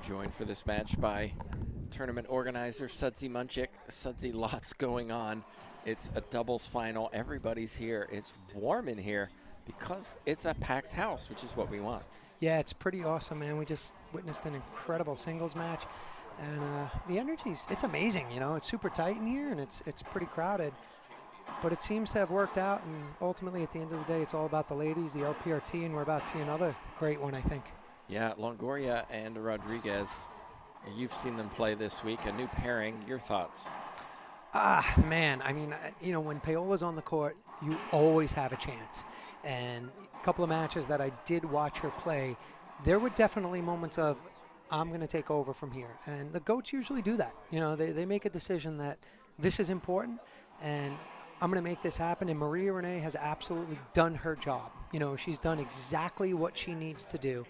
Joined for this match by tournament organizer Sudsy Munchik. Sudsy, lots going on. It's a doubles final. Everybody's here. It's warm in here because it's a packed house, which is what we want. Yeah, it's pretty awesome, man. We just witnessed an incredible singles match. And the energy's, it's amazing, you know. It's super tight in here, and it's pretty crowded. But it seems to have worked out, and ultimately, at the end of the day, it's all about the ladies, the LPRT, and we're about to see another great one, I think. Yeah, Longoria and Rodriguez, you've seen them play this week, a new pairing. Your thoughts? Man, I mean, you know, when Paola's on the court, you always have a chance. And a couple of matches that I did watch her play, there were definitely moments of, I'm going to take over from here. And the GOATs usually do that. You know, they make a decision that this is important, and I'm going to make this happen. And Maria Renee has absolutely done her job. You know, she's done exactly what she needs to do.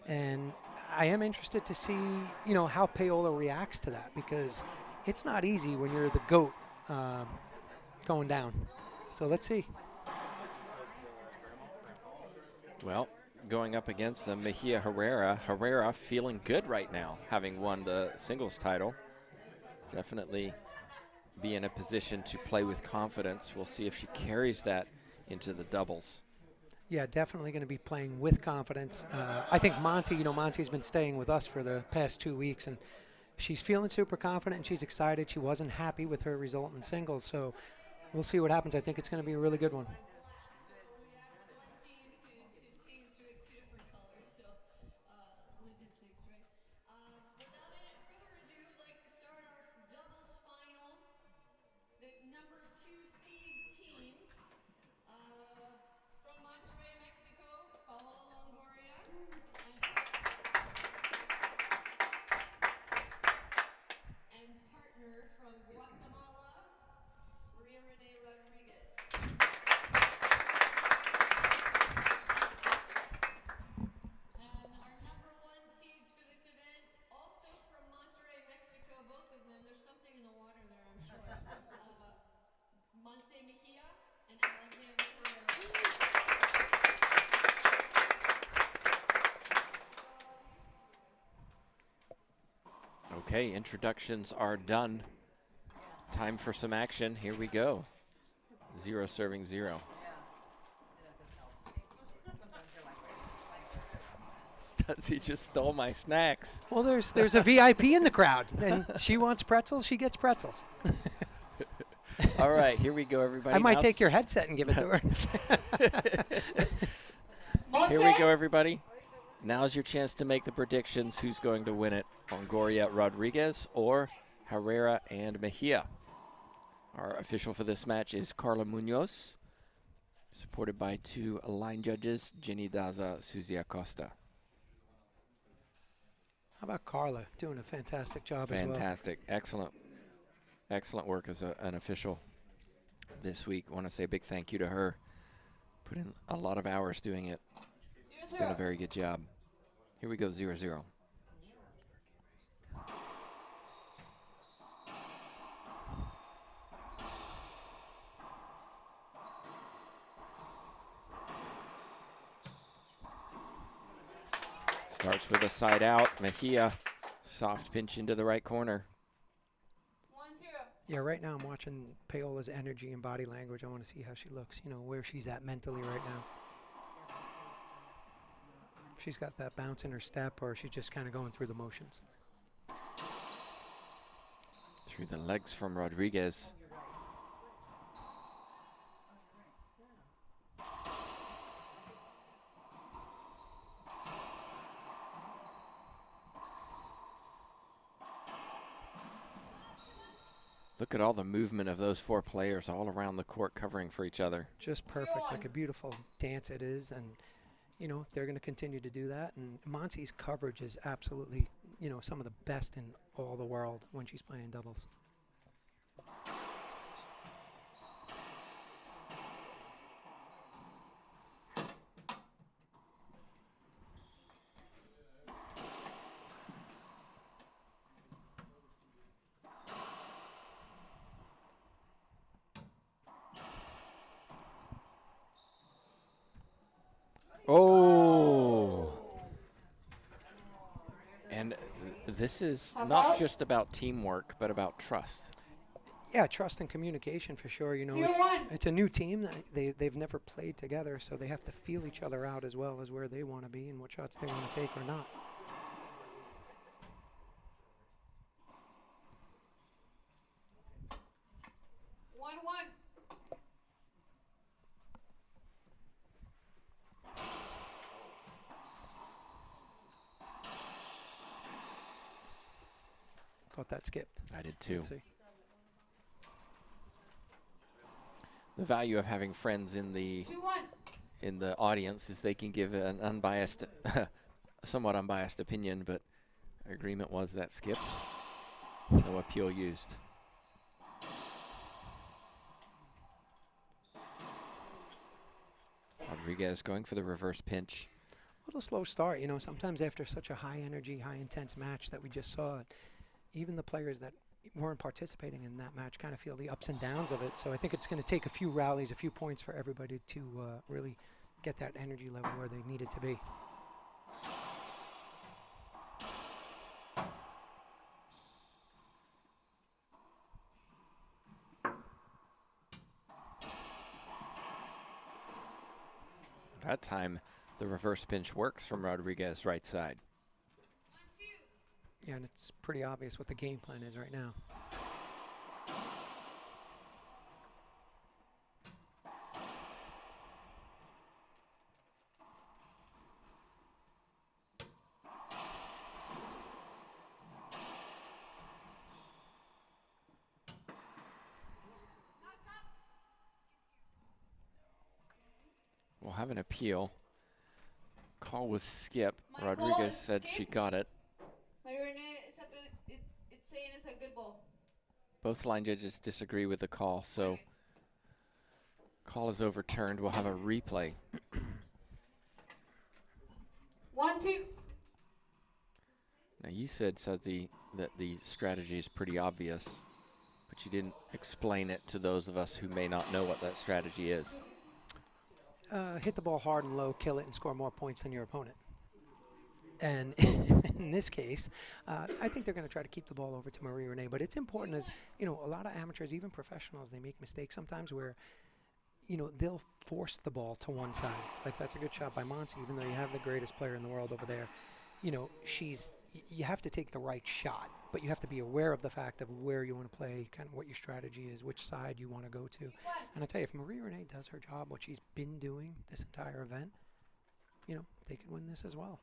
And I am interested to see, you know, how Paola reacts to that, because it's not easy when you're the GOAT going down. So let's see. Well, going up against them, Mejia Herrera. Herrera feeling good right now, having won the singles title. Definitely be in a position to play with confidence. We'll see if she carries that into the doubles. Yeah, definitely going to be playing with confidence. I think Monty, you know, Monty's been staying with us for the past 2 weeks, and she's feeling super confident and she's excited. She wasn't happy with her result in singles, so we'll see what happens. I think it's going to be a really good one. Okay, introductions are done. Time for some action. Here we go. 0 serving 0. He just stole my snacks. Well, there's a VIP in the crowd, and she wants pretzels, she gets pretzels. All right, here we go, everybody. I might take your headset and give it to her. Here we go, everybody. Now's your chance to make the predictions. Who's going to win it? Longoria, Rodriguez, or Herrera and Mejia? Our official for this match is Carla Munoz, supported by 2 line judges, Jenny Daza, Suzy Acosta. How about Carla doing a fantastic job as well? Fantastic. Excellent. Excellent work as an official this week. I want to say a big thank you to her. Put in a lot of hours doing it. She's done a very good job. Here we go, 0-0. Starts with a side out. Mejia, soft pinch into the right corner. 1-0. Yeah, right now I'm watching Paola's energy and body language. I want to see how she looks, you know, where she's at mentally right now. If she's got that bounce in her step, or she's just kind of going through the motions. Through the legs from Rodriguez. Look at all the movement of those 4 players all around the court covering for each other. Just perfect, like a beautiful dance it is. And, you know, they're going to continue to do that. And Monty's coverage is absolutely, you know, some of the best in all the world when she's playing doubles. Oh! And This is not just about teamwork, but about trust. Yeah, trust and communication for sure. You know, 0-1. it's a new team. They've never played together, so they have to feel each other out as well as where they want to be and what shots they want to take or not. One. Thought that skipped. I did too. Let's see. The value of having friends in the 2-1. audience is they can give an unbiased, somewhat unbiased opinion, but agreement was that skipped. No appeal used. Rodriguez going for the reverse pinch. A little slow start, you know, sometimes after such a high energy, high intense match that we just saw, even the players that weren't participating in that match kind of feel the ups and downs of it. So I think it's going to take a few rallies, a few points for everybody to really get that energy level where they need it to be. That time, the reverse pinch works from Rodriguez right side. 1-2. Yeah, and it's pretty obvious what the game plan is right now. We'll have an appeal. Call was skip. My call Rodriguez is said she skip. got it. It's saying it's a good ball. Both line judges disagree with the call, so call is overturned. We'll have a replay. 1-2. Now, you said, Sudsy, that the strategy is pretty obvious, but you didn't explain it to those of us who may not know what that strategy is. Hit the ball hard and low, kill it, and score more points than your opponent. And in this case, I think they're going to try to keep the ball over to Marie Renee. But it's important, as you know, a lot of amateurs, even professionals, they make mistakes sometimes where, you know, they'll force the ball to one side. Like, that's a good shot by Monty, even though you have the greatest player in the world over there. You know, you have to take the right shot, but you have to be aware of the fact of where you want to play, kind of what your strategy is, which side you want to go to. And I tell you, if Marie Renee does her job, what she's been doing this entire event, you know, they could win this as well.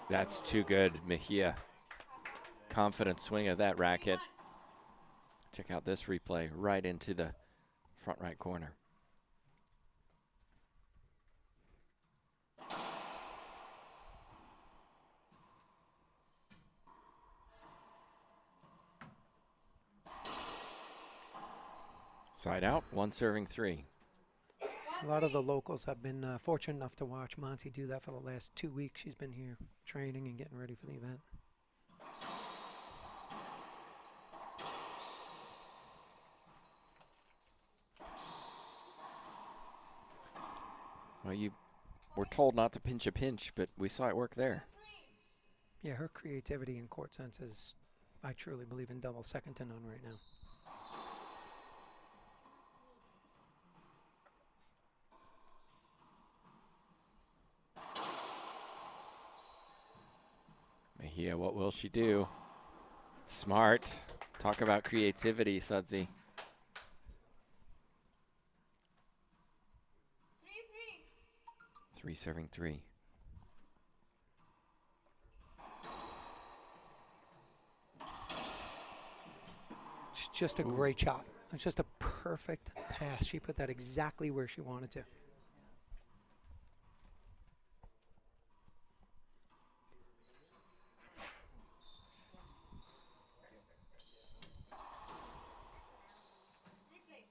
That's too good, Mejia. Confident swing of that racket. Check out this replay right into the front right corner. Side out, one serving three. A lot of the locals have been fortunate enough to watch Monty do that for the last 2 weeks. She's been here training and getting ready for the event. Well, you were told not to pinch a pinch, but we saw it work there. Yeah, her creativity in court sense is, I truly believe, in double second to none right now. Mejia, what will she do? Smart. Talk about creativity, Sudsy. 3-3. Three serving three. It's just a great shot. It's just a perfect pass. She put that exactly where she wanted to. Replay.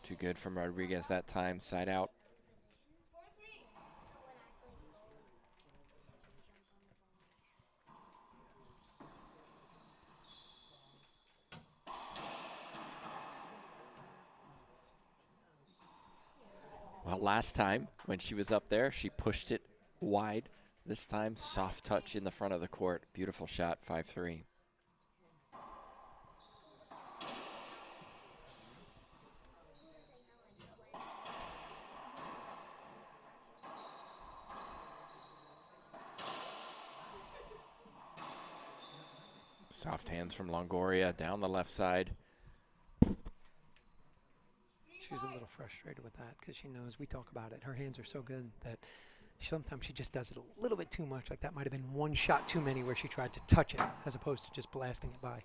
4-3. Too good from Rodriguez that time. Side out. 4-3. Well, last time when she was up there, she pushed it wide. This time, soft touch in the front of the court. Beautiful shot, 5-3. Soft hands from Longoria down the left side. She's a little frustrated with that because she knows we talk about it. Her hands are so good that sometimes she just does it a little bit too much. Like that might have been one shot too many where she tried to touch it as opposed to just blasting it by.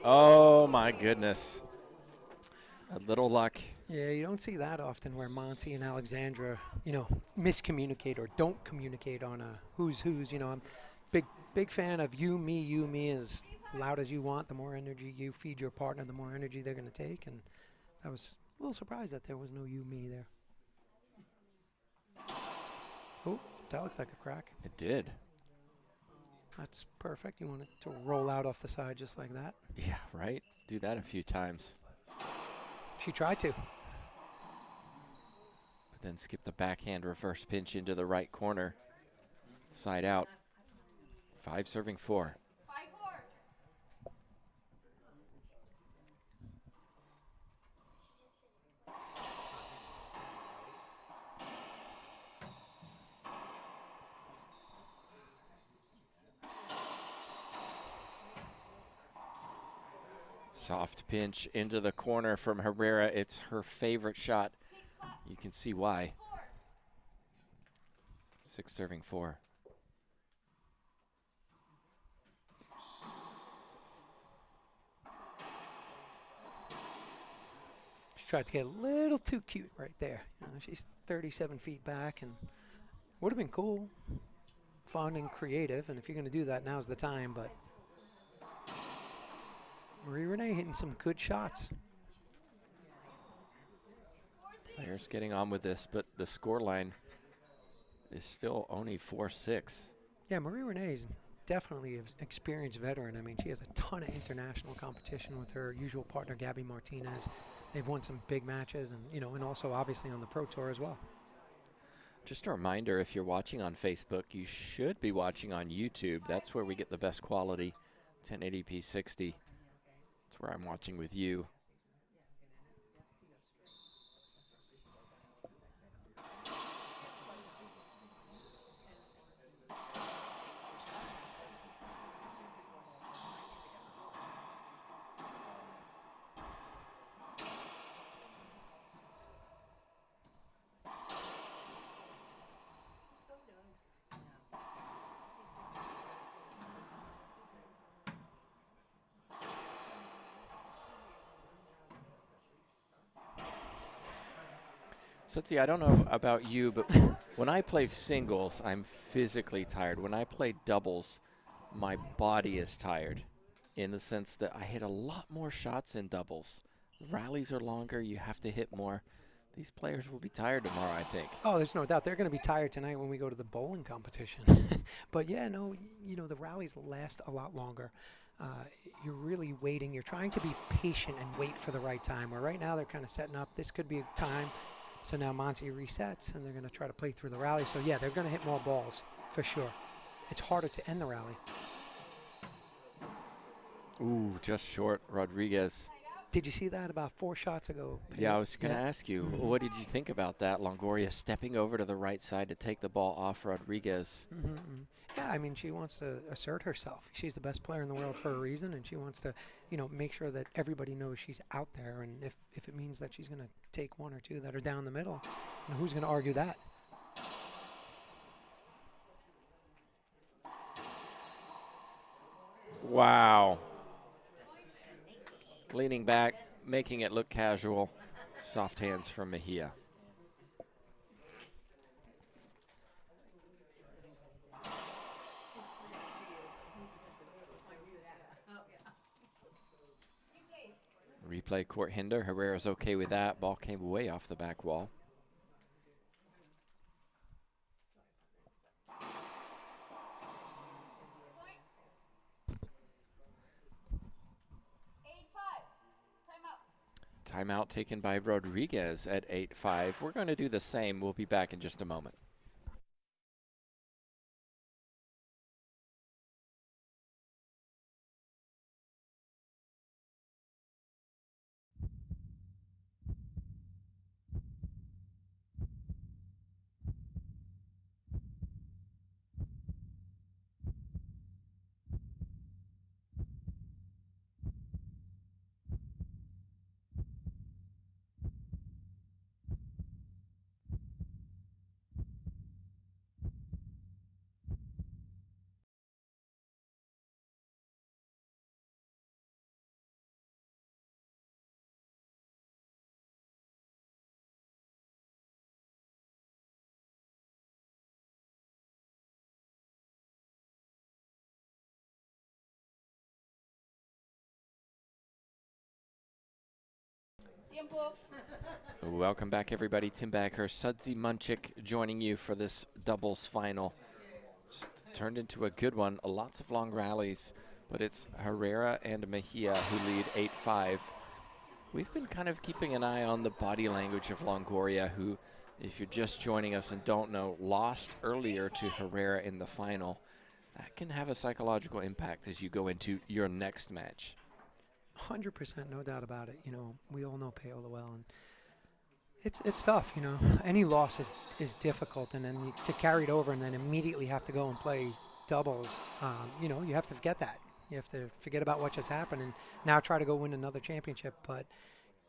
Oh, my goodness. A little luck. Yeah, you don't see that often where Monty and Alexandra, miscommunicate or don't communicate on a who's. I'm big fan of you, me, as loud as you want. The more energy you feed your partner, the more energy they're going to take. And I was a little surprised that there was no you, me there. Oh, that looked like a crack. It did. That's perfect. You want it to roll out off the side just like that. Yeah, right? Do that a few times. She tried to. But then skip the backhand reverse pinch into the right corner. Side out. 5 serving 4. 5-4. Soft pinch into the corner from Herrera. It's her favorite shot. You can see why. 6 serving 4. She tried to get a little too cute right there. She's 37 feet back and would have been cool, fun, and creative. And if you're going to do that, now's the time. But Marie Renee hitting some good shots. Players getting on with this, but the score line is still only 4-6. Yeah, Marie Renee is definitely an experienced veteran. I mean, she has a ton of international competition with her usual partner, Gabby Martinez. They've won some big matches and also obviously on the Pro Tour as well. Just a reminder, if you're watching on Facebook, you should be watching on YouTube. That's where we get the best quality, 1080p 60. That's where I'm watching with you. Sutzi, I don't know about you, but when I play singles, I'm physically tired. When I play doubles, my body is tired in the sense that I hit a lot more shots in doubles. Rallies are longer. You have to hit more. These players will be tired tomorrow, I think. Oh, there's no doubt. They're going to be tired tonight when we go to the bowling competition. But, yeah, the rallies last a lot longer. You're really waiting. You're trying to be patient and wait for the right time. Where right now they're kind of setting up. This could be a time. So now Monty resets, and they're going to try to play through the rally. So, yeah, they're going to hit more balls for sure. It's harder to end the rally. Ooh, just short. Rodriguez. Did you see that about 4 shots ago? Yeah, I was going to ask you, Mhm. what did you think about that? Longoria stepping over to the right side to take the ball off Rodriguez. Yeah, I mean, she wants to assert herself. She's the best player in the world for a reason, and she wants to, make sure that everybody knows she's out there. And if it means that she's going to take 1 or 2 that are down the middle, who's going to argue that? Wow. Leaning back, making it look casual. Soft hands from Mejia. Replay court hinder. Herrera's okay with that. Ball came way off the back wall. Timeout taken by Rodriguez at 8-5. We're going to do the same. We'll be back in just a moment. Welcome back, everybody. Tim Bagher, Sudzi Munchik joining you for this doubles final. It's turned into a good one. Lots of long rallies, but it's Herrera and Mejia who lead 8-5. We've been kind of keeping an eye on the body language of Longoria, who, if you're just joining us and don't know, lost earlier to Herrera in the final. That can have a psychological impact as you go into your next match. 100%, no doubt about it. We all know Paola well, and it's tough. Any loss is difficult, and then to carry it over and then immediately have to go and play doubles. You have to forget that. You have to forget about what just happened and now try to go win another championship. But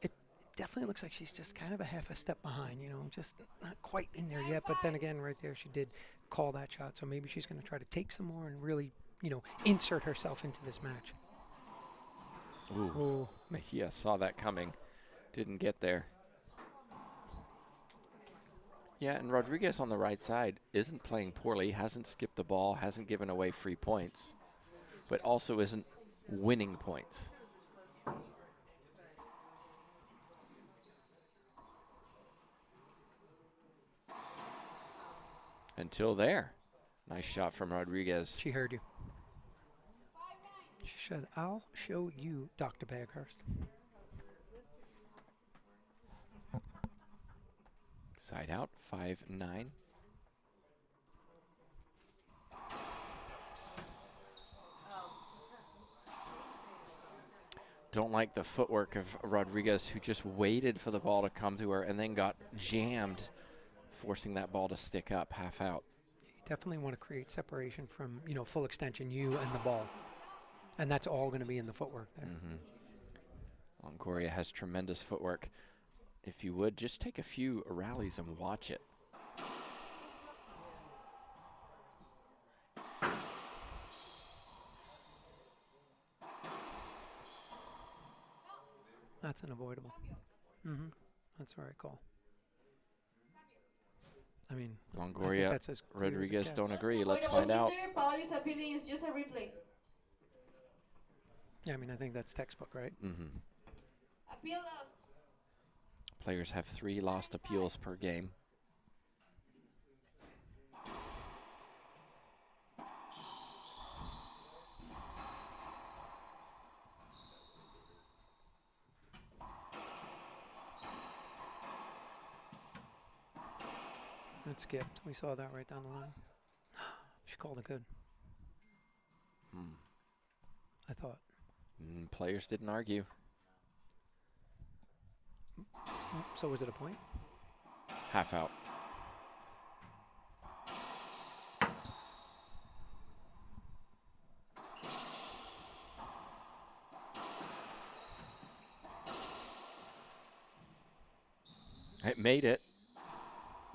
it definitely looks like she's just kind of a half a step behind. Just not quite in there yet. But then again, right there, she did call that shot, so maybe she's going to try to take some more and really, insert herself into this match. Ooh. Mejia saw that coming. Didn't get there. Yeah, and Rodriguez on the right side isn't playing poorly, hasn't skipped the ball, hasn't given away free points, but also isn't winning points. Until there. Nice shot from Rodriguez. She heard you. She said, "I'll show you, Dr. Baghurst." Side out, 5-9. Don't like the footwork of Rodriguez, who just waited for the ball to come to her and then got jammed, forcing that ball to stick up, half out. You definitely want to create separation from, full extension, you and the ball. And that's all going to be in the footwork there. Longoria has tremendous footwork. If you would, just take a few rallies and watch it. That's unavoidable. That's the right call. I mean, Longoria, that's as clear as it Rodriguez gets. don't agree. Let's find out. Paul is appealing is just a replay. Yeah, I mean, I think that's textbook, right? Appeal lost. Players have 3 lost appeals per game. It skipped. We saw that right down the line. She called it good. I thought. Players didn't argue. So was it a point? Half out. It made it.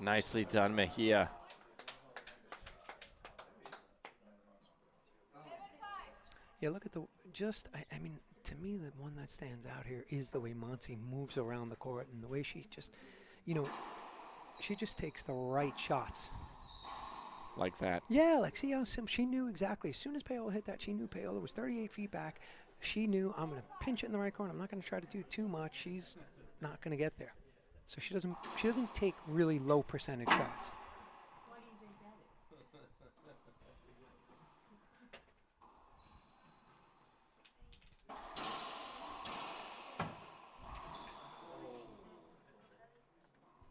Nicely done, Mejia. Yeah, look at the, I mean, to me, the one that stands out here is the way Monty moves around the court and the way she just, you know, she just takes the right shots. Like that. Yeah, like see how she knew exactly. As soon as Paola hit that, she knew Paola was 38 feet back. She knew I'm going to pinch it in the right corner. I'm not going to try to do too much. She's not going to get there. So she doesn't take really low percentage shots.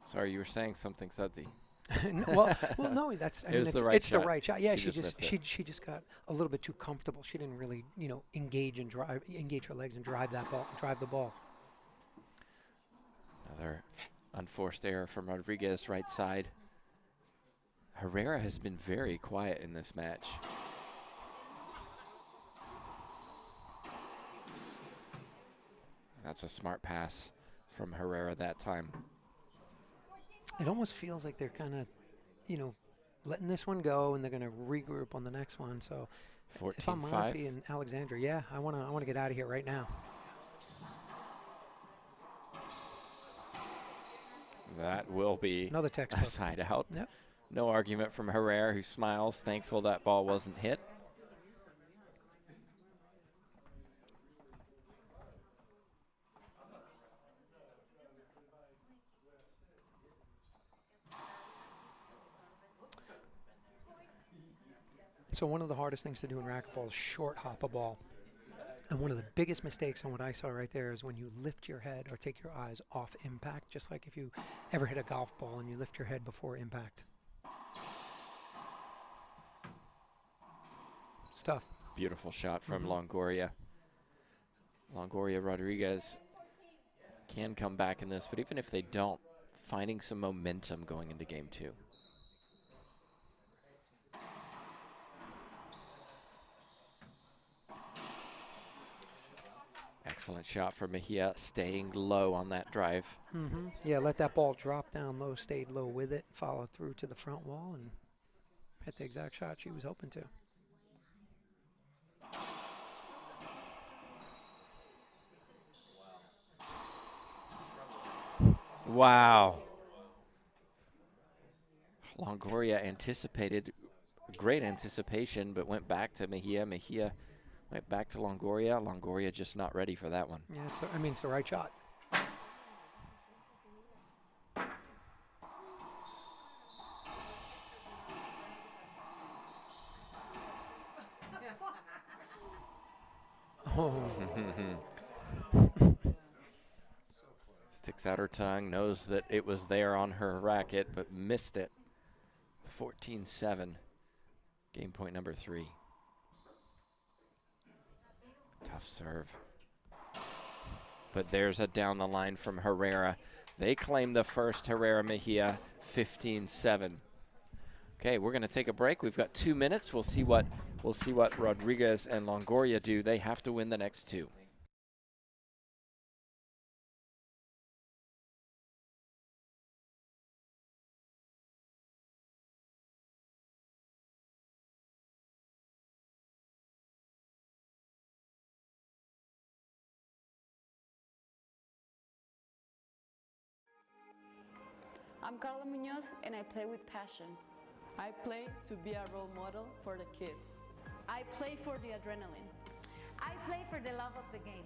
Sorry, you were saying something, Sudsy. well, no, that's. I mean, was the right it's the shot. right shot. Yeah, She she just just missed she just got a little bit too comfortable. She didn't really, engage her legs and drive the ball. Another unforced error from Rodriguez, right side. Herrera has been very quiet in this match. That's a smart pass from Herrera that time. It almost feels like they're kind of, letting this one go, and they're going to regroup on the next one. So, if I'm 14-5. Monty and Alexandra, yeah, I want to get out of here right now. That will be Another a textbook. side out. Yep. No argument from Herrera, who smiles, thankful that ball wasn't hit. So one of the hardest things to do in racquetball is short hop a ball. And one of the biggest mistakes on what I saw right there is when you lift your head or take your eyes off impact, just like if you ever hit a golf ball and you lift your head before impact. It's tough. Beautiful shot from Longoria. Longoria Rodriguez can come back in this, but even if they don't, finding some momentum going into game two. Excellent shot for Mejia, staying low on that drive. Yeah, let that ball drop down low, stayed low with it, follow through to the front wall, and hit the exact shot she was hoping to. Wow. Longoria anticipated, great anticipation, but went back to Mejia. Mejia went back to Longoria. Longoria just not ready for that one. Yeah, it's the right shot. Oh. Sticks out her tongue, knows that it was there on her racket, but missed it. 14-7. Game point number 3. Tough serve. But there's a down the line from Herrera. They claim the first. Herrera Mejia, 15-7. Okay, we're going to take a break. We've got 2 minutes. We'll see what Rodriguez and Longoria do. They have to win the next 2. I'm Carla Munoz and I play with passion. I play to be a role model for the kids. I play for the adrenaline. I play for the love of the game.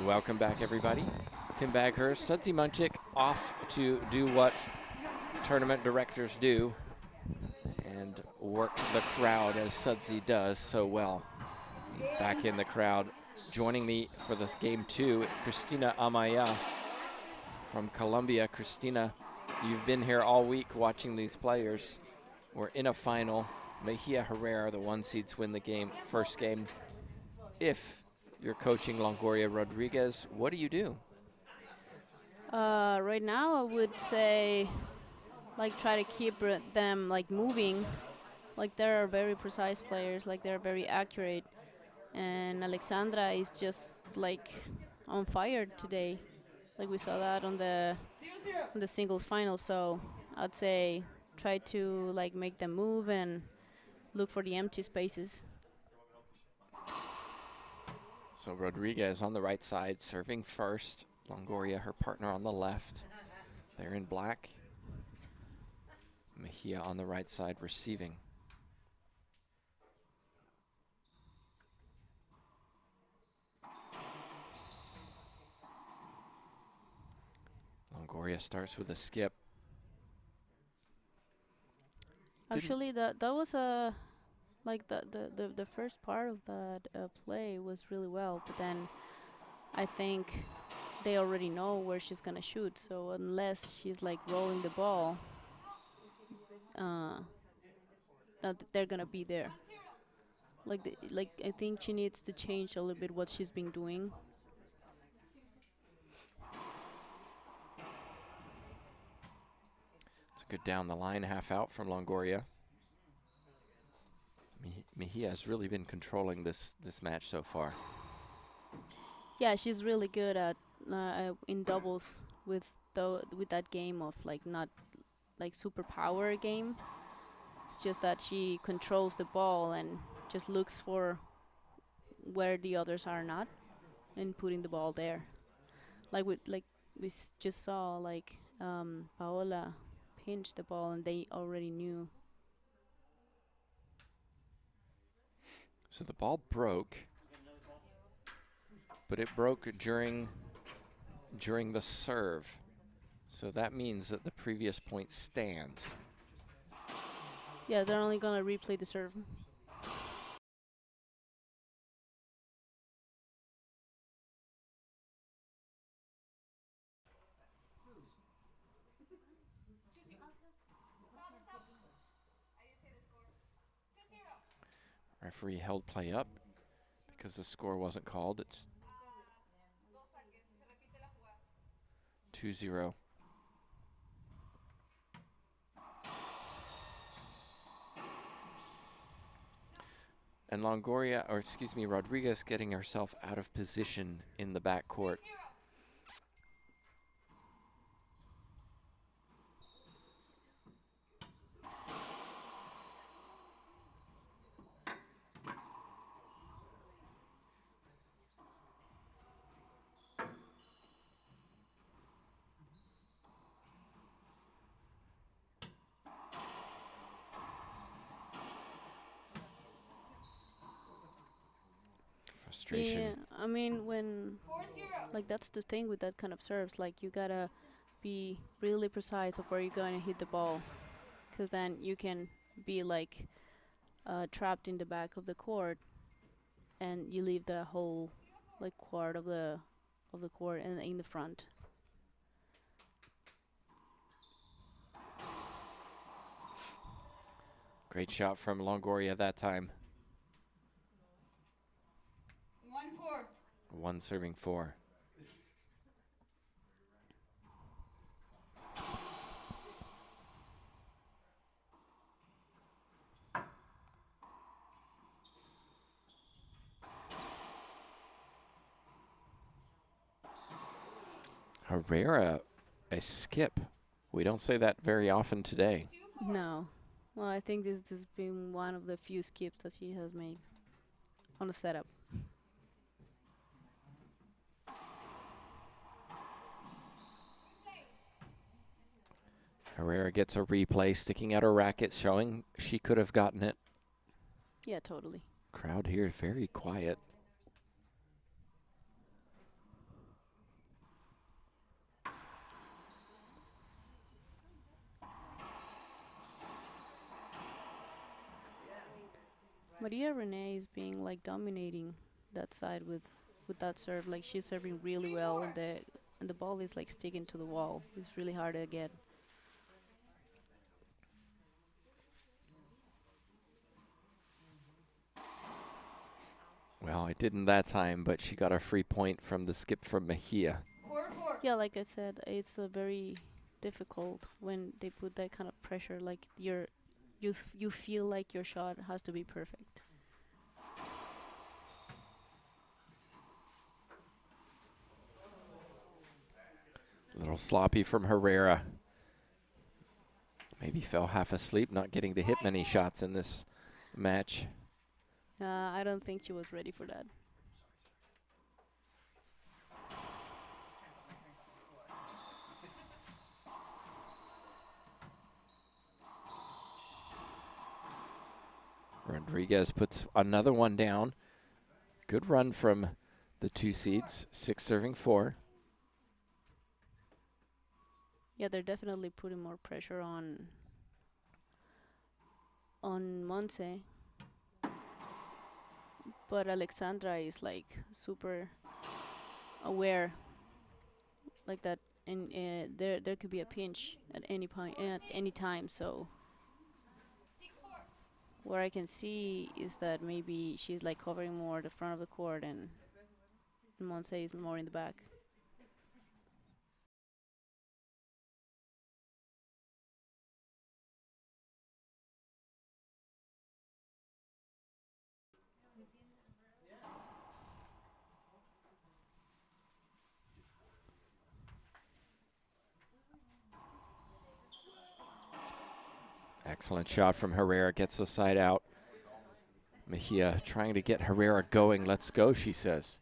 Welcome back, everybody. Tim Baghurst, Sudsy Munchik off to do what tournament directors do and work the crowd as Sudsy does so well. He's back in the crowd. Joining me for this game 2, Cristina Amaya from Colombia. Cristina, you've been here all week watching these players. We're in a final. Mejia, Herrera, the 1 seeds win the game, first game. If you're coaching Longoria Rodriguez, what do you do? Right now, I would say, like, try to keep them like moving. Like, they're very precise players. Like, they're very accurate. And Alexandra is just like on fire today. Like, we saw that on the singles final. So I'd say try to like make them move and look for the empty spaces. So Rodriguez on the right side, serving first. Longoria, her partner, on the left. They're in black. Mejia on the right side, receiving. Longoria starts with a skip. Actually, that was a like the first part of that play was really well, but then I think they already know where she's gonna shoot. So unless she's like rolling the ball, they're gonna be there. Like I think she needs to change a little bit what she's been doing. It's a good down the line, half out from Longoria. Mejia has really been controlling this match so far. Yeah, she's really good at in doubles with that game of like not like super power game. It's just that she controls the ball and just looks for where the others are not and putting the ball there. Like we just saw like Paola pinch the ball and they already knew. So the ball broke, but it broke during the serve. So that means that the previous point stands. Yeah, they're only gonna replay the serve. Referee held play up because the score wasn't called. It's 2-0. And Longoria, or excuse me, Rodriguez getting herself out of position in the backcourt. Frustration. Yeah, I mean when like that's the thing with that kind of serves. Like you gotta be really precise of where you're going to hit the ball, because then you can be like trapped in the back of the court, and you leave the whole like quart of the court and in the front. Great shot from Longoria that time. 1-4. 1 serving 4. Herrera, a skip. We don't say that very often today. No, well I think this has been one of the few skips that she has made on a setup. Herrera gets a replay, sticking out her racket, showing she could have gotten it. Yeah, totally. Crowd here very quiet. Maria Renee is being like dominating that side with that serve. Like she's serving really well, and the ball is like sticking to the wall. It's really hard to get. Well, I didn't that time, but she got a free point from the skip from Mejia. Yeah, like I said, it's a very difficult when they put that kind of pressure. Like you feel like your shot has to be perfect. A little sloppy from Herrera. Maybe fell half asleep, not getting to hit many shots in this match. I don't think she was ready for that. Rodriguez puts another one down. Good run from the two seeds, 6 serving 4. Yeah, they're definitely putting more pressure on Monse. But Alexandra is like super aware, like that, and there could be a pinch at any point at any time. So what I can see is that maybe she's like covering more the front of the court, and Monse is more in the back. Excellent shot from Herrera, gets the side out. Mejia trying to get Herrera going. Let's go, she says.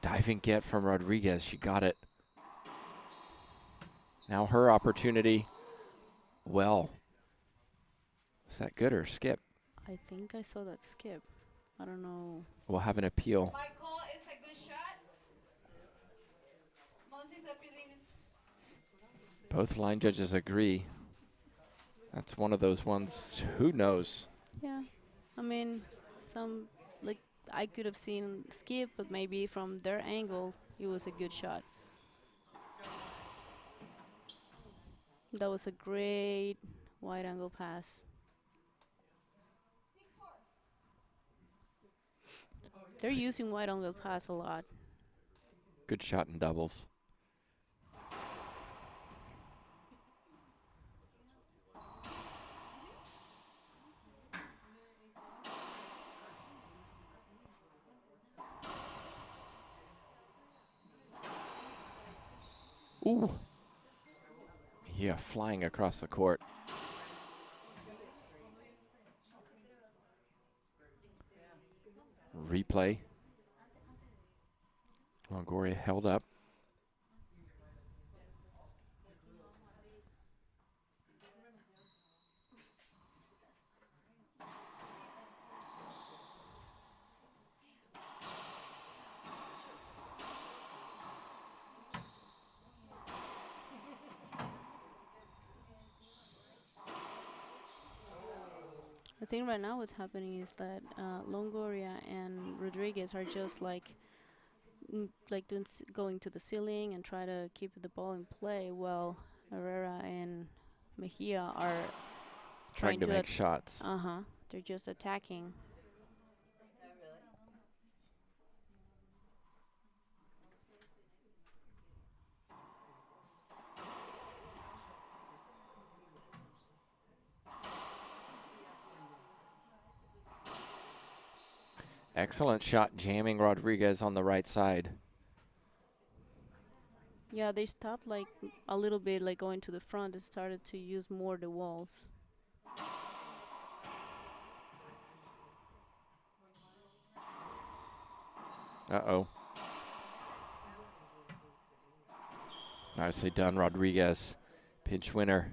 Diving get from Rodriguez. She got it. Now her opportunity. Well, is that good or skip? I think I saw that skip. I don't know. We'll have an appeal. My call is a good shot. Monsi's appealing. Both line judges agree. That's one of those ones, who knows? Yeah, I mean, some like I could have seen skip, but maybe from their angle, it was a good shot. That was a great wide angle pass. They're using wide angle pass a lot. Good shot in doubles. Ooh. Yeah, flying across the court. Replay. Longoria held up. I think right now what's happening is that Longoria and Rodriguez are just like going to the ceiling and try to keep the ball in play, while Herrera and Mejia are Trying to make shots. they're just attacking. Excellent shot, jamming Rodriguez on the right side. Yeah, they stopped like a little bit, like going to the front, and started to use more the walls. Uh-oh. Nicely done, Rodriguez. Pinch winner.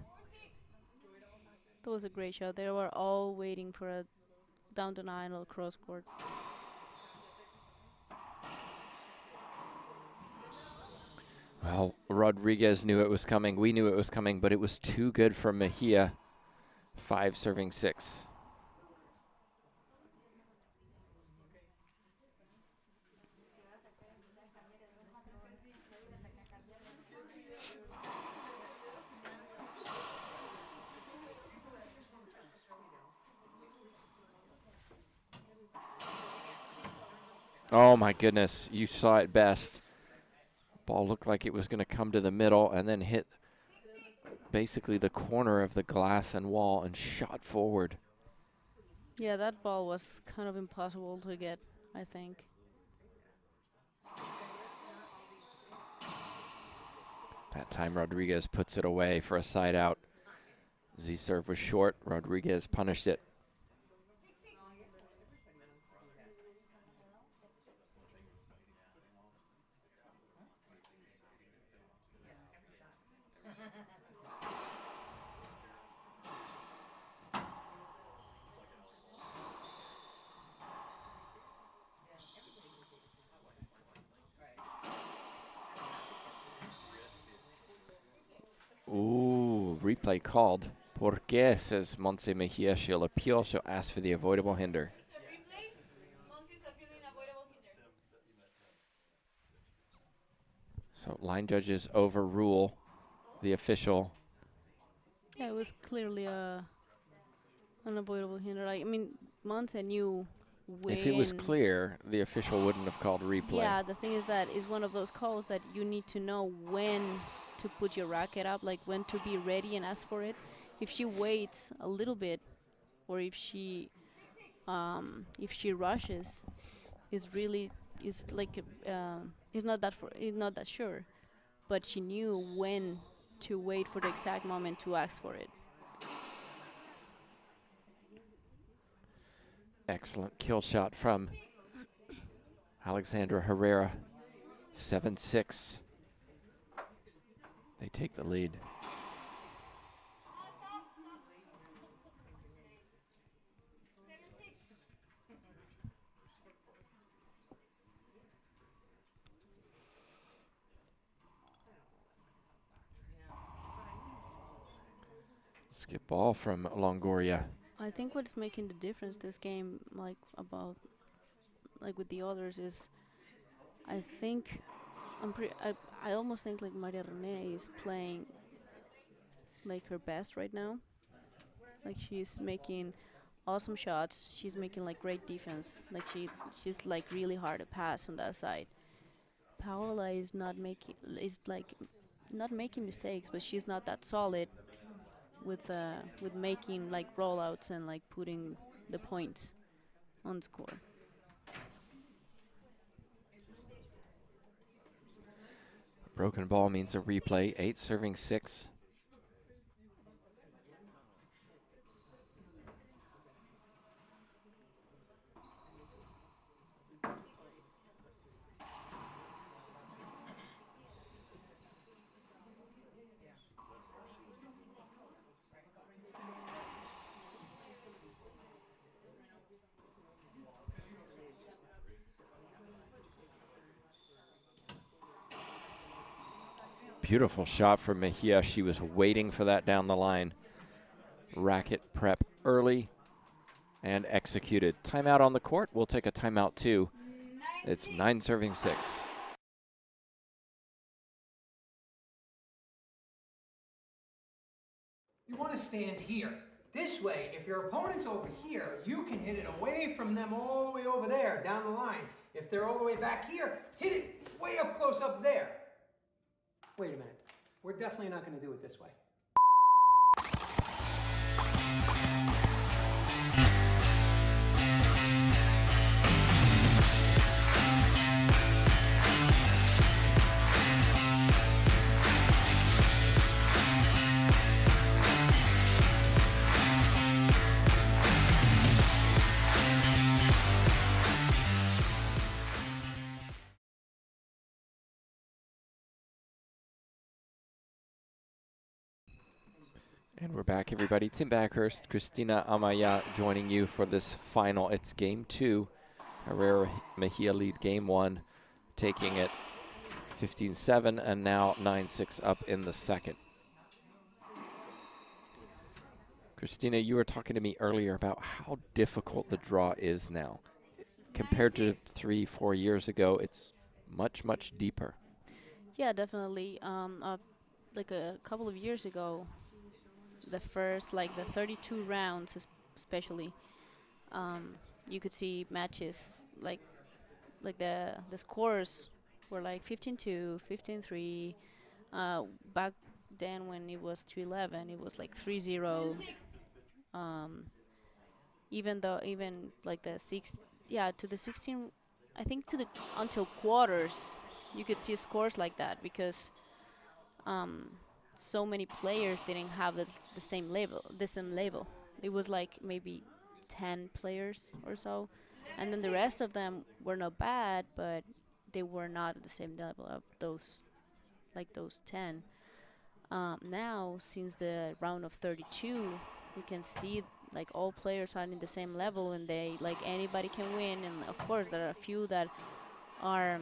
That was a great shot. They were all waiting for a down the nine or cross court. Well, Rodriguez knew it was coming. We knew it was coming, but it was too good for Mejia. 5 serving 6. Oh my goodness, you saw it best. Ball looked like it was going to come to the middle and then hit basically the corner of the glass and wall and shot forward. Yeah, that ball was kind of impossible to get, I think. That time Rodriguez puts it away for a side out. Z serve was short. Rodriguez punished it. Ooh, replay called. ¿Por qué? Says Monse Mejia. She'll appeal. She'll ask for the avoidable hinder. It's a replay. Monsi's appealing avoidable hinder. So line judges overrule the official. Yeah, it was clearly a unavoidable hinder. Like, I mean, Monse knew when. If it was clear, the official wouldn't have called replay. Yeah, the thing is that it's one of those calls that you need to know when to put your racket up, like when to be ready and ask for it. If she waits a little bit, or if she rushes, is like is not that sure. But she knew when to wait for the exact moment to ask for it. Excellent kill shot from Alexandra Herrera. 7-6. They take the lead. Skip ball from Longoria. I think what's making the difference this game, like with the others, is I think I almost think like Maria Rene is playing like her best right now. Like she's making awesome shots. She's making like great defense. Like she's like really hard to pass on that side. Paola is not making mistakes, but she's not that solid with making like rollouts and like putting the points on score. Broken ball means a replay. 8 serving 6. Beautiful shot from Mejia. She was waiting for that down the line. Racket prep early and executed. Timeout on the court. We'll take a timeout too. It's 9 serving 6. You want to stand here. This way, if your opponent's over here, you can hit it away from them all the way over there, down the line. If they're all the way back here, hit it way up close up there. Wait a minute. We're definitely not going to do it this way. And we're back, everybody. Tim Backhurst, Christina Amaya joining you for this final. It's game 2. Herrera Mejia lead game 1, taking it 15-7 and now 9-6 up in the second. Christina, you were talking to me earlier about how difficult the draw is now. Compared to 3-4 years ago, it's much, much deeper. Yeah, definitely. Like a couple of years ago, the first, like the 32 rounds especially, you could see matches like the scores were like 15-2, 15-3. Back then when it was 2-11, it was like 3-0. Even like the to the 16, I think to the until quarters, you could see scores like that because so many players didn't have the same level. It was like maybe 10 players or so, and then the rest of them were not bad, but they were not at the same level of those 10. Now, since the round of 32, we can see like all players are in the same level, and they like anybody can win. And of course, there are a few are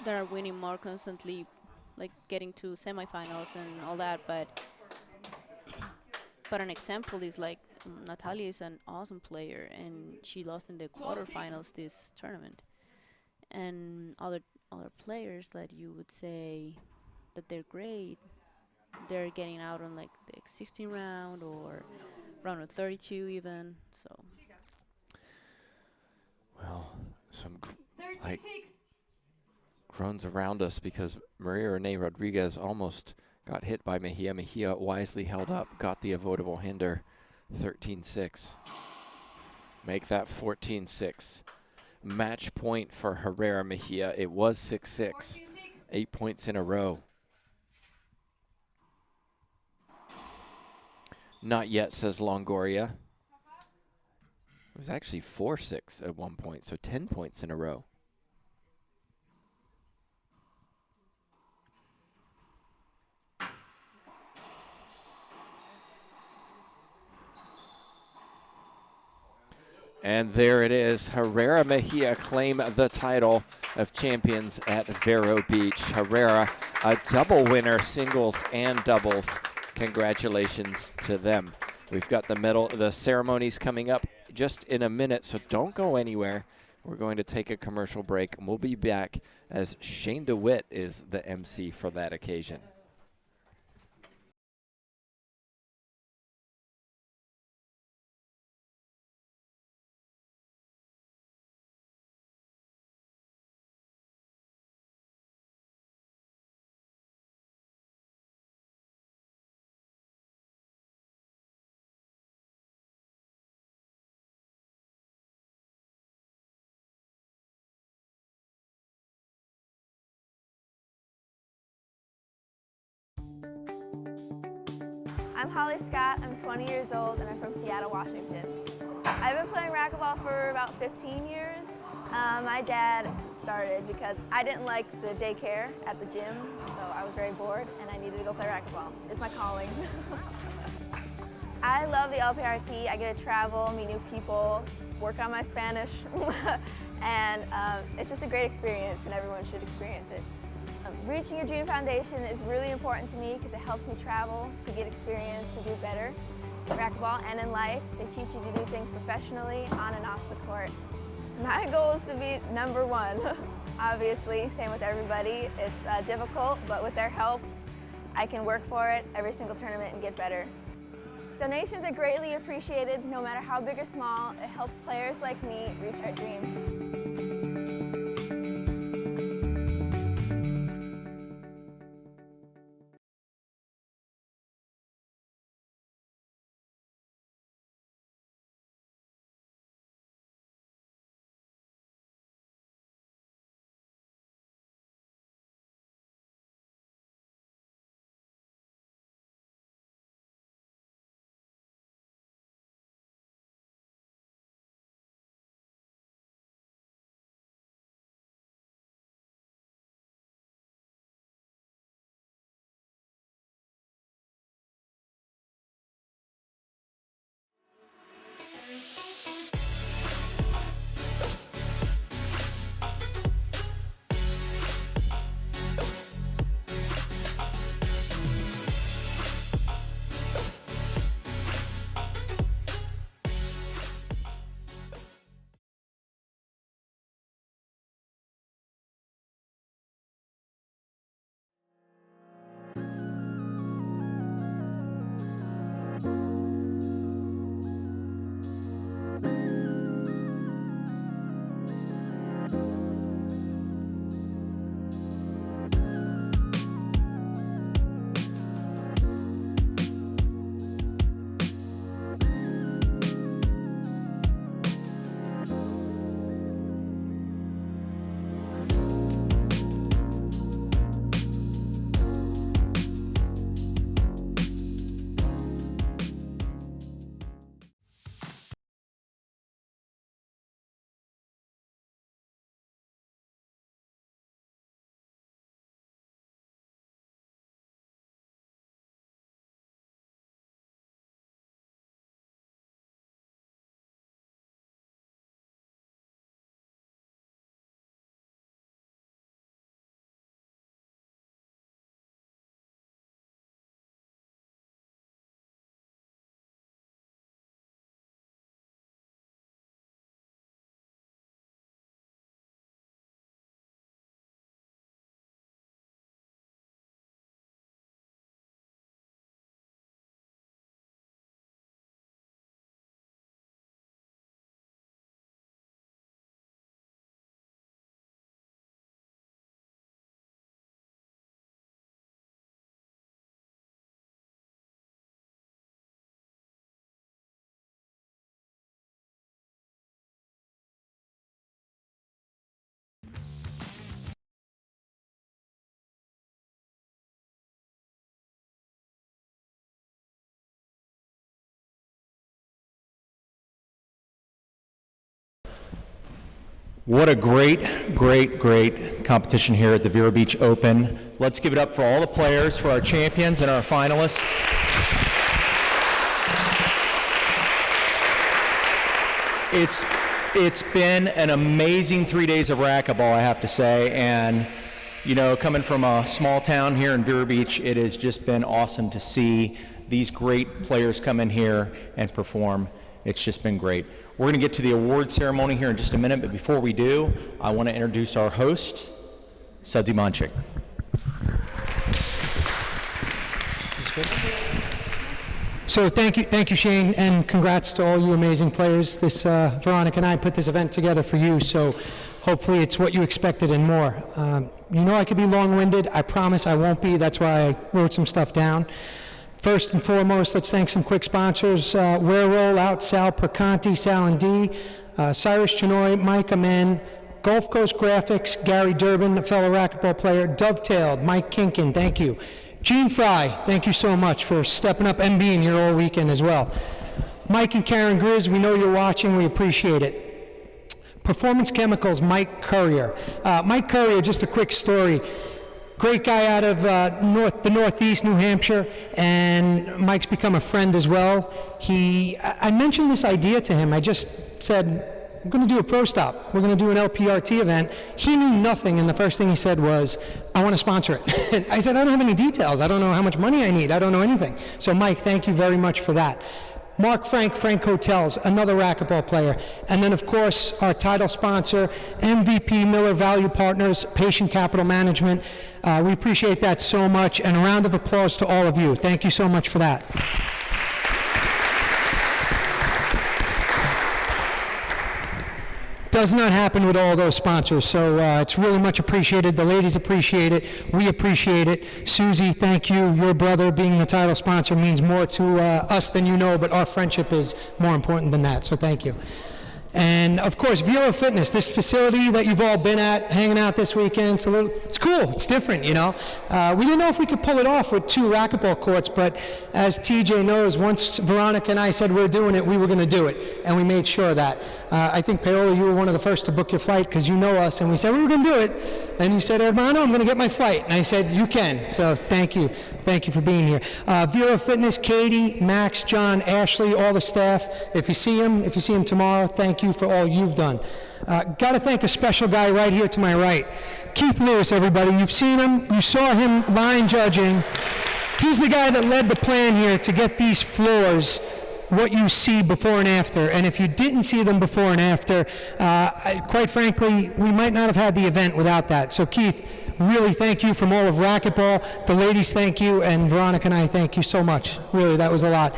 that are winning more constantly, like getting to semifinals and all that. But an example is like Natalia is an awesome player, and she lost in the quarterfinals this tournament. And other players that you would say that they're great, they're getting out on like the 16 round or round of 32 even. So. Well, some like groans around us because Maria Renee Rodriguez almost got hit by Mejia. Mejia wisely held up, got the avoidable hinder, 13-6. Make that 14-6. Match point for Herrera Mejia. It was 6-6. 8 points in a row. Not yet, says Longoria. It was actually 4-6 at one point, so 10 points in a row. And there it is. Herrera Mejia claim the title of champions at Vero Beach. Herrera, a double winner, singles and doubles. Congratulations to them. We've got the ceremonies coming up just in a minute, so don't go anywhere. We're going to take a commercial break, and we'll be back as Shane DeWitt is the MC for that occasion. I'm Holly Scott, I'm 20 years old, and I'm from Seattle, Washington. I've been playing racquetball for about 15 years. My dad started because I didn't like the daycare at the gym, so I was very bored and I needed to go play racquetball. It's my calling. I love the LPRT. I get to travel, meet new people, work on my Spanish, and it's just a great experience and everyone should experience it. Reaching Your Dream Foundation is really important to me because it helps me travel, to get experience, to do better in racquetball and in life. They teach you to do things professionally, on and off the court. My goal is to be #1, obviously, same with everybody. It's difficult, but with their help, I can work for it every single tournament and get better. Donations are greatly appreciated, no matter how big or small. It helps players like me reach our dream. What a great, great, great competition here at the Vero Beach Open. Let's give it up for all the players, for our champions and our finalists. It's been an amazing 3 days of racquetball, I have to say, and you know, coming from a small town here in Vero Beach, it has just been awesome to see these great players come in here and perform. It's just been great. We're going to get to the award ceremony here in just a minute, but before we do, I want to introduce our host, Sudsy Monchik. So thank you, Shane, and congrats to all you amazing players. Veronica and I put this event together for you, so hopefully it's what you expected and more. You know I could be long-winded. I promise I won't be. That's why I wrote some stuff down. First and foremost, let's thank some quick sponsors. Vero, Out, Sal Perconti, Sal and D, Cyrus Chinoy, Mike Amen, Gulf Coast Graphics, Gary Durbin, a fellow racquetball player, Dovetailed, Mike Kinkin, thank you. Gene Fry, thank you so much for stepping up and being here all weekend as well. Mike and Karen Grizz, we know you're watching, we appreciate it. Performance Chemicals, Mike Courier. Mike Courier, just a quick story. Great guy out of the Northeast, New Hampshire, and Mike's become a friend as well. I mentioned this idea to him. I just said, we're going to do a pro stop. We're going to do an LPRT event. He knew nothing, and the first thing he said was, I want to sponsor it. And I said, I don't have any details. I don't know how much money I need. I don't know anything. So Mike, thank you very much for that. Mark Frank Hotels, another racquetball player. And then, of course, our title sponsor, MVP Miller Value Partners, Patient Capital Management. We appreciate that so much. And a round of applause to all of you. Thank you so much for that. Does not happen with all those sponsors, so it's really much appreciated. The ladies appreciate it. We appreciate it. Susie, thank you. Your brother being the title sponsor means more to us than you know, but our friendship is more important than that, so thank you. And of course, Vero Fitness, this facility that you've all been at, hanging out this weekend, it's cool, it's different, you know. We didn't know if we could pull it off with 2 racquetball courts, but as TJ knows, once Veronica and I said we're doing it, we were going to do it, and we made sure of that. I think, Paola, you were one of the first to book your flight because you know us, and we said we were going to do it, and you said, Hermano, I'm going to get my flight, and I said, you can, so thank you for being here. Vero Fitness, Katie, Max, John, Ashley, all the staff, if you see them tomorrow, thank you for all you've done. Got to thank a special guy right here to my right. Keith Lewis, everybody. You've seen him. You saw him line judging. He's the guy that led the plan here to get these floors what you see before and after. And if you didn't see them before and after, quite frankly, we might not have had the event without that. So Keith, really thank you from all of racquetball. The ladies, thank you. And Veronica and I, thank you so much. Really, that was a lot.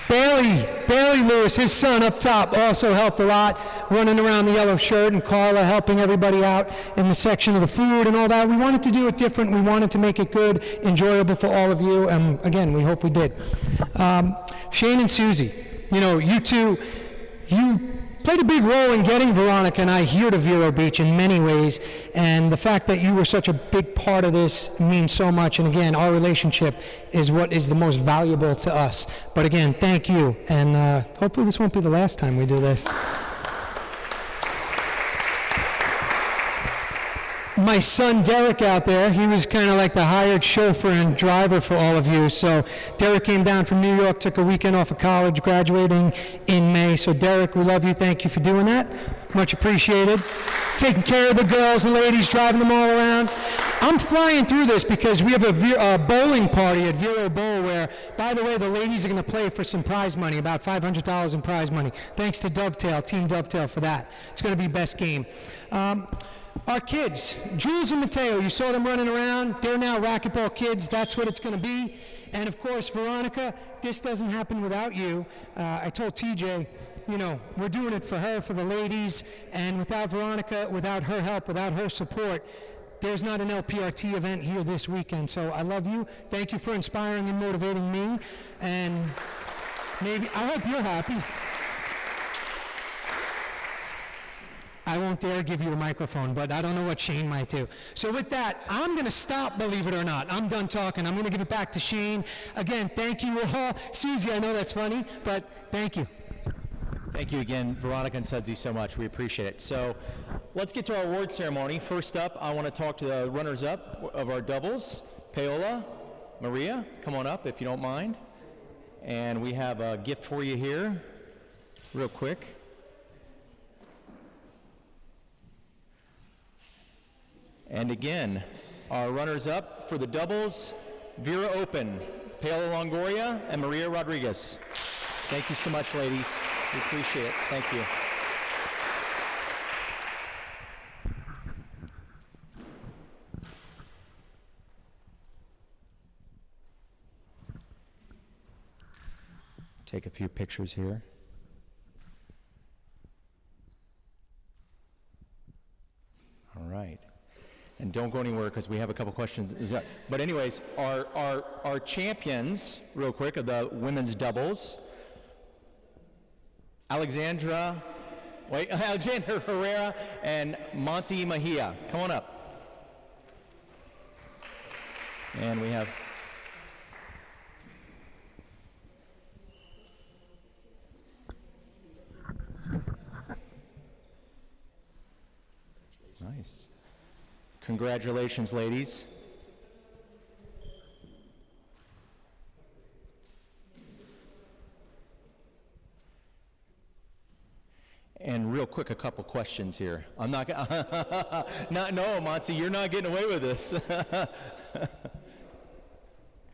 Bailey Lewis, his son up top, also helped a lot, running around the yellow shirt, and Carla helping everybody out in the section of the food and all that. We wanted to do it different. We wanted to make it good, enjoyable for all of you, and again, we hope we did. Shane and Susie, you know, you two, you played a big role in getting Veronica and I here to Vero Beach in many ways, and the fact that you were such a big part of this means so much, and again, our relationship is what is the most valuable to us. But again, thank you, and hopefully this won't be the last time we do this. My son Derek out there, he was kind of like the hired chauffeur and driver for all of you. So Derek came down from New York, took a weekend off of college, graduating in May. So Derek, we love you. Thank you for doing that. Much appreciated. Taking care of the girls and ladies, driving them all around. I'm flying through this because we have a bowling party at Vero Bowl where, by the way, the ladies are going to play for some prize money, about $500 in prize money. Thanks to Dovetail, Team Dovetail for that. It's going to be best game. Our kids, Jules and Mateo, you saw them running around. They're now racquetball kids. That's what it's going to be. And of course, Veronica, this doesn't happen without you. I told TJ, you know, we're doing it for her, for the ladies. And without Veronica, without her help, without her support, there's not an LPRT event here this weekend. So I love you. Thank you for inspiring and motivating me. And maybe, I hope you're happy. I won't dare give you a microphone, but I don't know what Shane might do. So with that, I'm going to stop, believe it or not. I'm done talking. I'm going to give it back to Shane. Again, thank you all. Susie, I know that's funny, but thank you. Thank you again, Veronica and Sudsy, so much. We appreciate it. So let's get to our award ceremony. First up, I want to talk to the runners-up of our doubles. Paola, Maria, come on up if you don't mind. And we have a gift for you here, real quick. And again, our runners-up for the doubles, Vero Open, Paola Longoria and Maria Rodriguez. Thank you so much, ladies. We appreciate it. Thank you. Take a few pictures here. All right. And don't go anywhere because we have a couple questions. But anyways, our champions, real quick, of the women's doubles, Alexandra Herrera and Monty Mejia. Come on up. And we have nice. Congratulations, ladies. And real quick, a couple questions here. I'm not gonna, no, Monty, you're not getting away with this.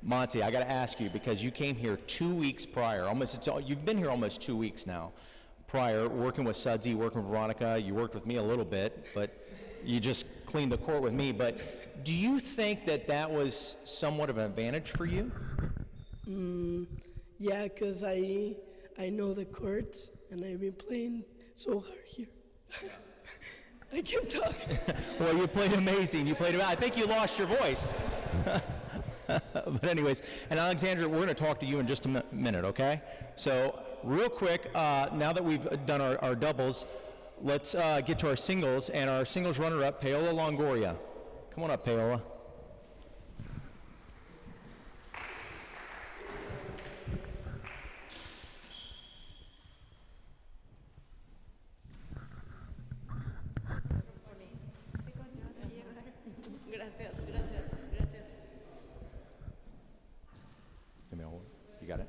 Monty, I gotta ask you, because you came here 2 weeks prior, you've been here almost 2 weeks now, prior, working with Sudsy, working with Veronica, you worked with me a little bit, but you just cleaned the court with me, but do you think that that was somewhat of an advantage for you? Yeah, because I know the courts, and I've been playing so hard here. I can't talk. Well, you played amazing. I think you lost your voice. But anyways, and Alexandra, we're going to talk to you in just a minute, okay? So real quick, now that we've done our doubles, let's get to our singles, and our singles runner-up, Paola Longoria. Come on up, Paola. Give me a hold. You got it?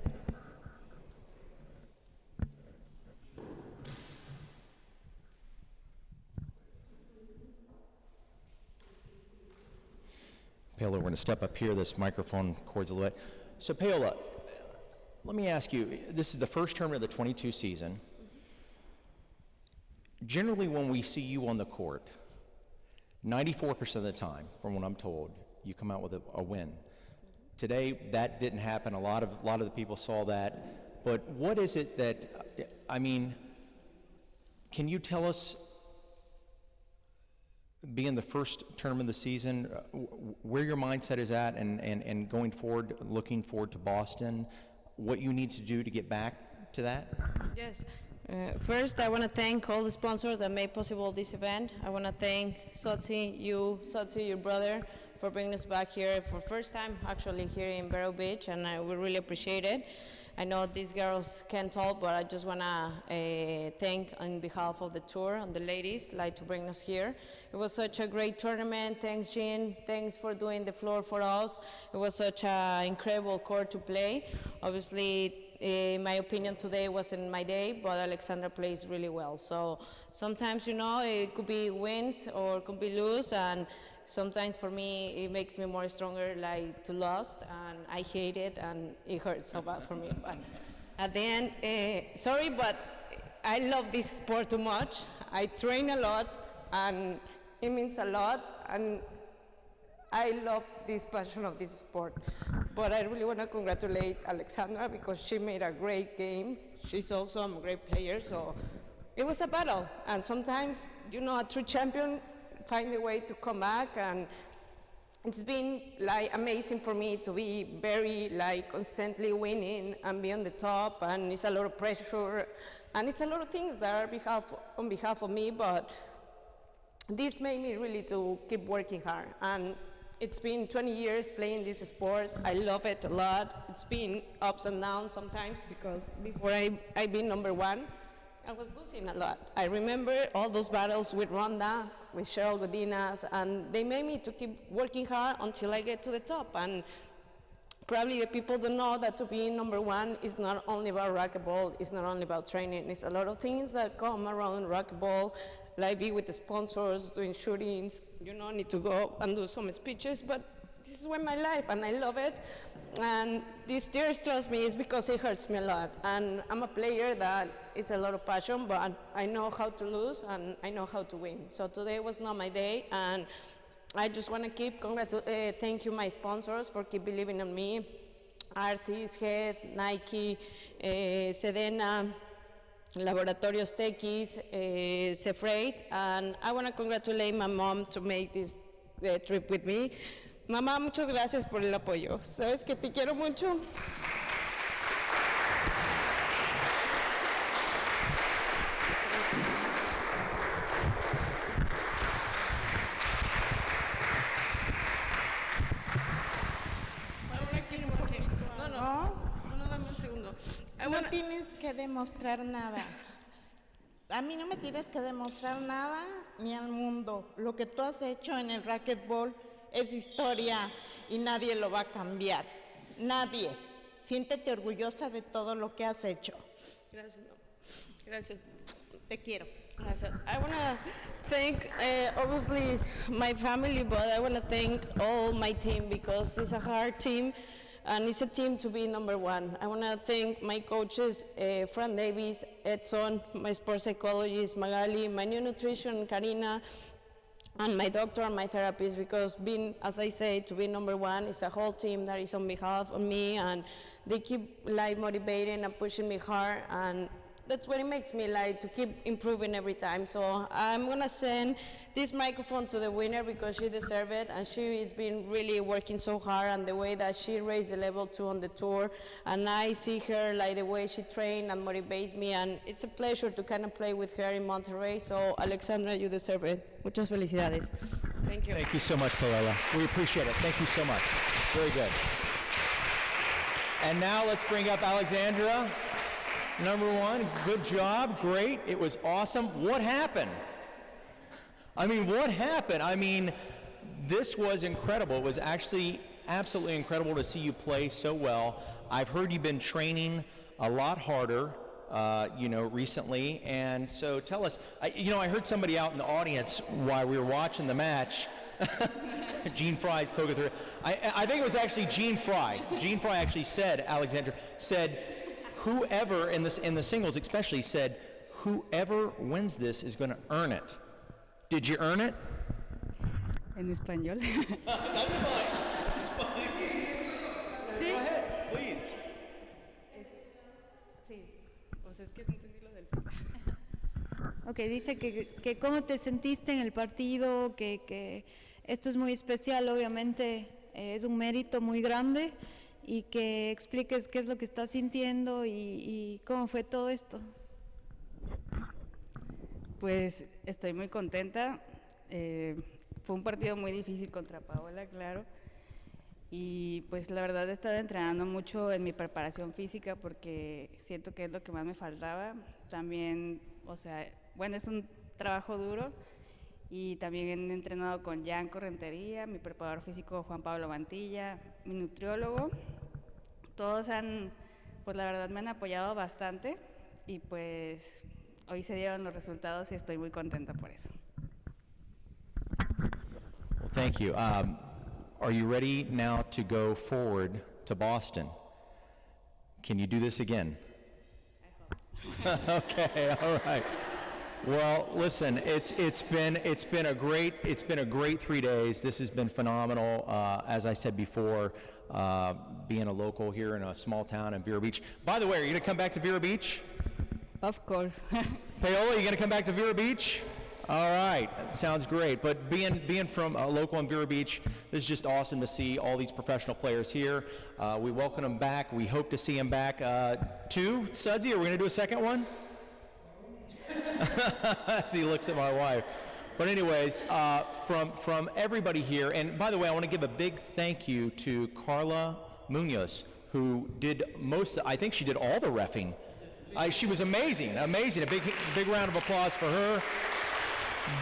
Paola, we're going to step up here. This microphone cords a little bit. So Paola, let me ask you, this is the first tournament of the 22 season. Generally, when we see you on the court, 94% of the time, from what I'm told, you come out with a win. Today, that didn't happen. A lot of the people saw that. But what is it that, I mean, can you tell us, being the first tournament of the season, where your mindset is at, and going forward, looking forward to Boston, what you need to do to get back to that? Yes. First, I want to thank all the sponsors that made possible this event. I want to thank Sotsy, your brother, for bringing us back here for first time actually here in Vero Beach, and we really appreciate it. I know these girls can't talk, but I just want to thank on behalf of the tour and the ladies to bring us here. It was such a great tournament. Thanks, Jean. Thanks for doing the floor for us. It was such an incredible court to play. Obviously, in my opinion, today wasn't my day, but Alexandra plays really well. So sometimes, it could be wins or it could be lose, and sometimes for me, it makes me more stronger to lose, and I hate it, and it hurts so bad for me. But at the end, sorry, but I love this sport too much. I train a lot, and it means a lot, and I love this passion of this sport. But I really want to congratulate Alexandra because she made a great game. She's also a great player, so it was a battle. And sometimes, a true champion find a way to come back, and it's been amazing for me to be very constantly winning and be on the top, and it's a lot of pressure, and it's a lot of things that are on behalf of me, but this made me really to keep working hard. And it's been 20 years playing this sport. I love it a lot. It's been ups and downs sometimes because before I've been number one, I was losing a lot. I remember all those battles with Ronda, with Cheryl Godinez, and they made me to keep working hard until I get to the top. And probably the people don't know that to be number one is not only about racquetball, it's not only about training, it's a lot of things that come around racquetball, like be with the sponsors, doing shootings, need to go and do some speeches, but this is my life and I love it. And these tears, trust me, is because it hurts me a lot. And I'm a player that is a lot of passion, but I know how to lose and I know how to win. So today was not my day, and I just want to keep thank you my sponsors for keep believing in me. RC's Head, Nike, Sedena, Laboratorios Tequis, Cefrate, and I want to congratulate my mom to make this trip with me. Mamá, muchas gracias por el apoyo. Sabes que te quiero mucho. Solo dame un segundo. No tienes que demostrar nada. A mí no me tienes que demostrar nada ni al mundo. Lo que tú has hecho en el racquetball es historia y nadie lo va a cambiar. Nadie. Siéntete orgullosa de todo lo que has hecho. Gracias. Gracias. Te quiero. Gracias. I want to thank, obviously, my family, but I want to thank all my team because it's a hard team and it's a team to be number one. I want to thank my coaches, Fran Davis, Edson, my sports psychologist, Magali, my new nutrition, Karina, and my doctor and my therapist, because being, as I say, to be number one is a whole team that is on behalf of me, and they keep motivating and pushing me hard, and that's what it makes me to keep improving every time. So I'm gonna send this microphone to the winner because she deserves it, and she has been really working so hard, and the way that she raised the level 2 on the tour, and I see her the way she trains and motivates me, and it's a pleasure to kind of play with her in Monterrey. So Alexandra, you deserve it. Muchas felicidades. Thank you. Thank you so much, Paola. We appreciate it. Thank you so much. Very good. And now let's bring up Alexandra, number one. Good job. Great. It was awesome. What happened? What happened? This was incredible. It was actually absolutely incredible to see you play so well. I've heard you've been training a lot harder, recently. And so tell us, I heard somebody out in the audience while we were watching the match, Gene Fry's poker. I think it was actually Gene Fry. Gene Fry actually said, Alexandra, whoever, in the singles especially, said, whoever wins this is going to earn it. Did you earn it? En español. That's fine. ¿Sí? Go ahead, please. Sí, es que no entendí lo del... Ok, dice que cómo te sentiste en el partido, que esto es muy especial, obviamente es un mérito muy grande, y que expliques qué es lo que estás sintiendo y cómo fue todo esto. Pues estoy muy contenta. Fue un partido muy difícil contra Paola, claro. Y pues la verdad he estado entrenando mucho en mi preparación física porque siento que es lo que más me faltaba. También, es un trabajo duro, y también he entrenado con Jan Correntería, mi preparador físico Juan Pablo Mantilla, mi nutriólogo. Todos pues la verdad me han apoyado bastante, y pues hoy se dieron los resultados y estoy muy contenta por eso. Well, thank you. Are you ready now to go forward to Boston? Can you do this again? I hope. Okay, all right. Well, listen, it's been a great 3 days. This has been phenomenal. As I said before, being a local here in a small town in Vero Beach. By the way, are you going to come back to Vero Beach? Of course. Paola, you going to come back to Vero Beach? All right, sounds great. But being from a local in Vero Beach, this is just awesome to see all these professional players here. We welcome them back. We hope to see them back too. Sudsy, are we going to do a second one? As he looks at my wife. But anyways, from everybody here, and by the way, I want to give a big thank you to Carla Munoz, who did I think she did all the reffing. She was amazing, amazing. A big round of applause for her.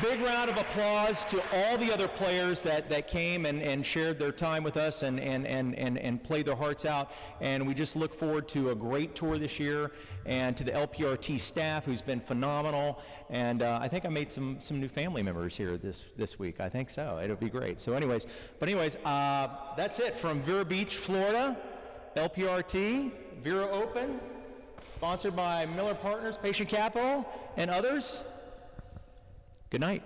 Big round of applause to all the other players that came and shared their time with us and played their hearts out. And we just look forward to a great tour this year, and to the LPRT staff, who's been phenomenal. And I think I made some new family members here this week. I think so. It'll be great. So anyways, that's it from Vero Beach, Florida, LPRT, Vero Open, sponsored by Miller Partners, Patient Capital, and others. Good night.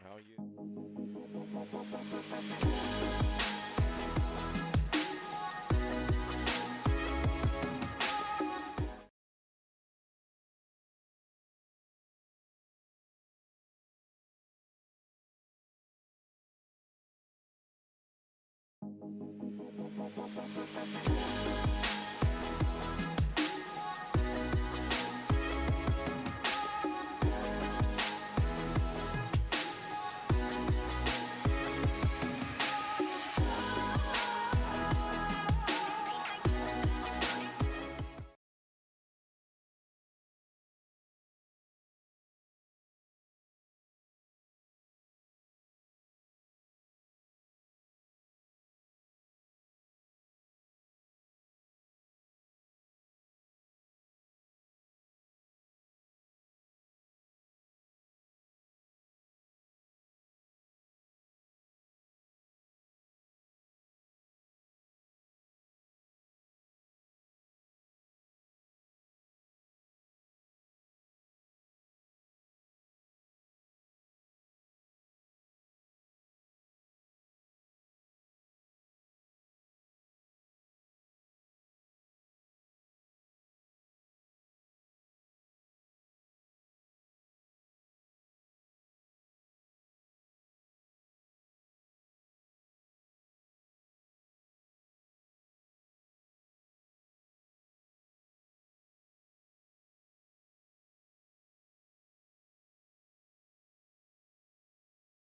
How are you?